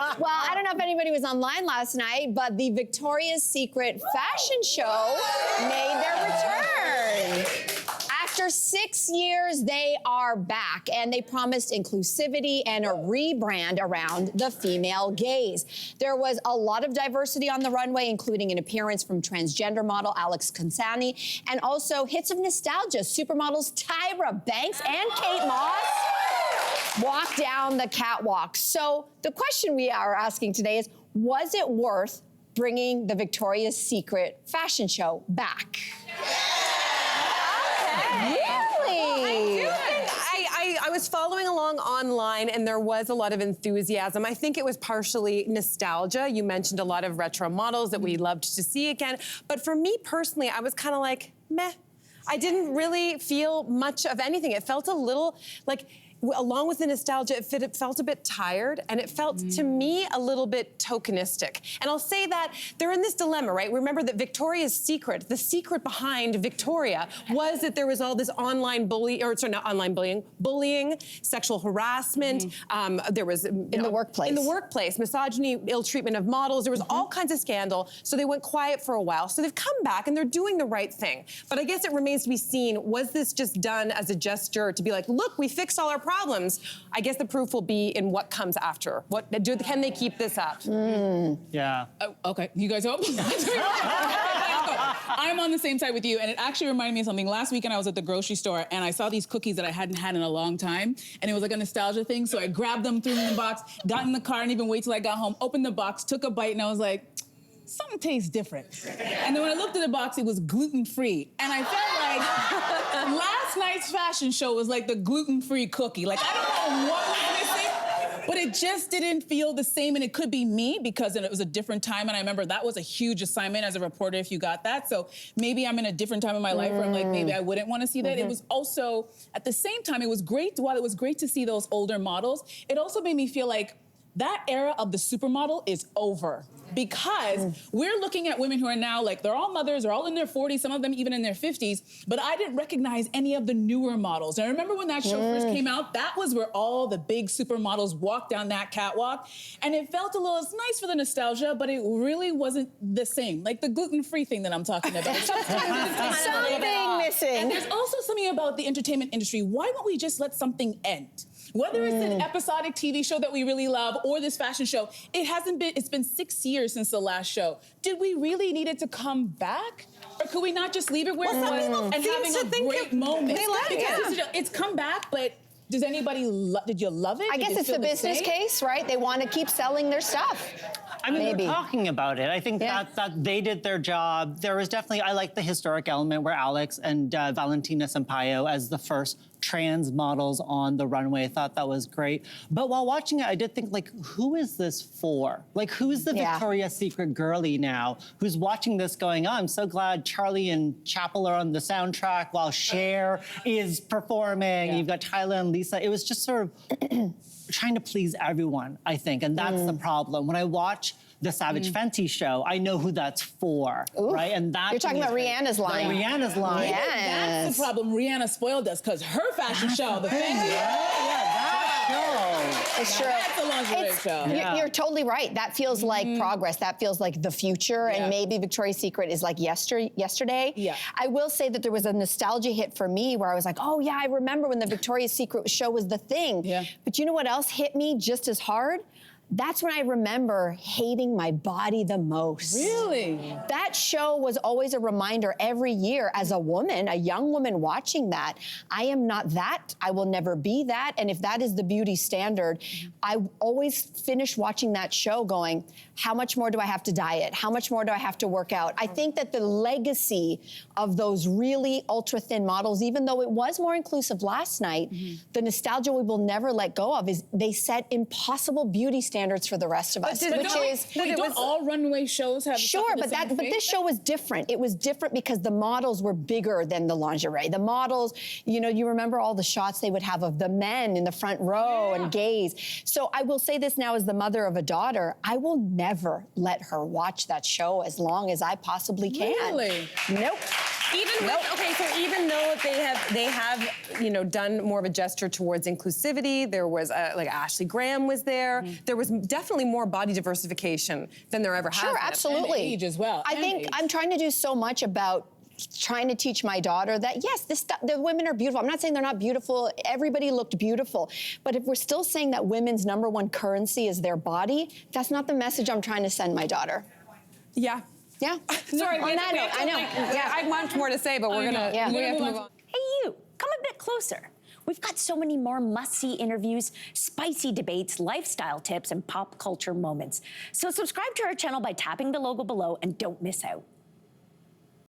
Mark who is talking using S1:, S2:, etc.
S1: I don't know if anybody was online last night, but the Victoria's Secret fashion show made their return. After 6 years, they are back, and they promised inclusivity and a rebrand around the female gaze. There was a lot of diversity on the runway, including an appearance from transgender model Alex Consani, and also hits of nostalgia. Supermodels Tyra Banks and Kate Moss walk down the catwalk. So the question we are asking today is, was it worth bringing the Victoria's Secret fashion show back? Really?
S2: I was following along online, and there was a lot of enthusiasm. I think it was partially nostalgia. You mentioned a lot of retro models that we loved to see again. But for me personally, I was kind of like, meh. I didn't really feel much of anything. It felt a little like, along with the nostalgia, it felt a bit tired, and it felt, to me, a little bit tokenistic. And I'll say that they're in this dilemma, right? Remember that Victoria's Secret, the secret behind Victoria, was that there was all this online bullying, sexual harassment. There was
S1: in the workplace,
S2: misogyny, ill treatment of models. There was all kinds of scandal. So they went quiet for a while. So they've come back, and they're doing the right thing. But I guess it remains to be seen, was this just done as a gesture to be like, look, we fixed all our problems? I guess the proof will be in what comes after. Can they keep this up?
S3: Yeah.
S4: Oh, okay, you guys hope? I'm on the same side with you, and it actually reminded me of something. Last weekend I was at the grocery store, and I saw these cookies that I hadn't had in a long time, and it was like a nostalgia thing, so I grabbed them, threw them in the box, got in the car, and even wait till I got home, opened the box, took a bite, and I was like, something tastes different. And then when I looked at the box, it was gluten-free. And I felt like last night's fashion show was like the gluten-free cookie. Like, I don't know what was missing, but it just didn't feel the same. And it could be me because it was a different time. And I remember that was a huge assignment as a reporter if you got that. So maybe I'm in a different time in my life where I'm like, maybe I wouldn't want to see that. It was also, at the same time, it was great. While it was great to see those older models, it also made me feel like that era of the supermodel is over, because we're looking at women who are now like, they're all mothers, they're all in their 40s, some of them even in their 50s, but I didn't recognize any of the newer models. And I remember when that show first came out, that was where all the big supermodels walked down that catwalk, and it felt a little, it's nice for the nostalgia, but it really wasn't the same. Like the gluten-free thing that I'm talking about.
S1: Something missing.
S4: And there's also something about the entertainment industry. Why won't we just let something end? Whether it's an episodic TV show that we really love or this fashion show, it's been 6 years since the last show. Did we really need it to come back? Or could we not just leave it where it was and having a great moment?
S2: They like it.
S4: It's come back, but does anybody, did you love it?
S1: I guess it's the business case, right? They want to keep selling their stuff.
S3: I mean, they're talking about it. I think that they did their job. There was definitely, I like the historic element where Alex and Valentina Sampaio as the first trans models on the runway. I thought that was great. But while watching it, I did think, like, who is this for? Like, who's the Victoria's Secret girly now who's watching this going, oh, I'm so glad Charlie and Chappell are on the soundtrack while Cher is performing. You've got Tyler and Lisa. It was just sort of trying to please everyone, I think, and that's the problem. When I watch the Savage Fenty show, I know who that's for, right? And that
S1: You're talking about Rihanna's line.
S3: Rihanna's line.
S1: Yes.
S4: That's the problem. Rihanna spoiled us because her fashion show, the Fenty.
S3: that show.
S1: It's true.
S4: That's a lingerie show.
S1: You're totally right. That feels like progress. That feels like the future, and maybe Victoria's Secret is like yesterday.
S4: Yeah.
S1: I will say that there was a nostalgia hit for me where I was like, oh yeah, I remember when the Victoria's Secret show was the thing.
S4: Yeah.
S1: But you know what else hit me just as hard? That's when I remember hating my body the most.
S4: Really?
S1: That show was always a reminder every year as a woman, a young woman watching that. I am not that. I will never be that. And if that is the beauty standard, I always finish watching that show going, how much more do I have to diet? How much more do I have to work out? I think that the legacy of those really ultra thin models, even though it was more inclusive last night, the nostalgia we will never let go of is they set impossible beauty standards for the rest of us,
S4: don't all runway shows have
S1: but this show was different. It was different because the models were bigger than the lingerie. The models, you remember all the shots they would have of the men in the front row and gaze. So I will say this now as the mother of a daughter, I will never let her watch that show as long as I possibly can.
S4: Really?
S1: Nope.
S2: Even though they have done more of a gesture towards inclusivity, there was like Ashley Graham was there. There was definitely more body diversification than there ever has been.
S1: Sure, absolutely.
S4: And age as well.
S1: I think I'm trying to do so much about trying to teach my daughter that yes, the women are beautiful. I'm not saying they're not beautiful. Everybody looked beautiful. But if we're still saying that women's #1 currency is their body, that's not the message I'm trying to send my daughter.
S2: Yeah.
S1: Yeah.
S2: Sorry,
S1: on that note, I know.
S2: Yeah, I have much more to say, but we have to move on.
S5: Hey, you, come a bit closer. We've got so many more must-see interviews, spicy debates, lifestyle tips, and pop culture moments. So subscribe to our channel by tapping the logo below and don't miss out.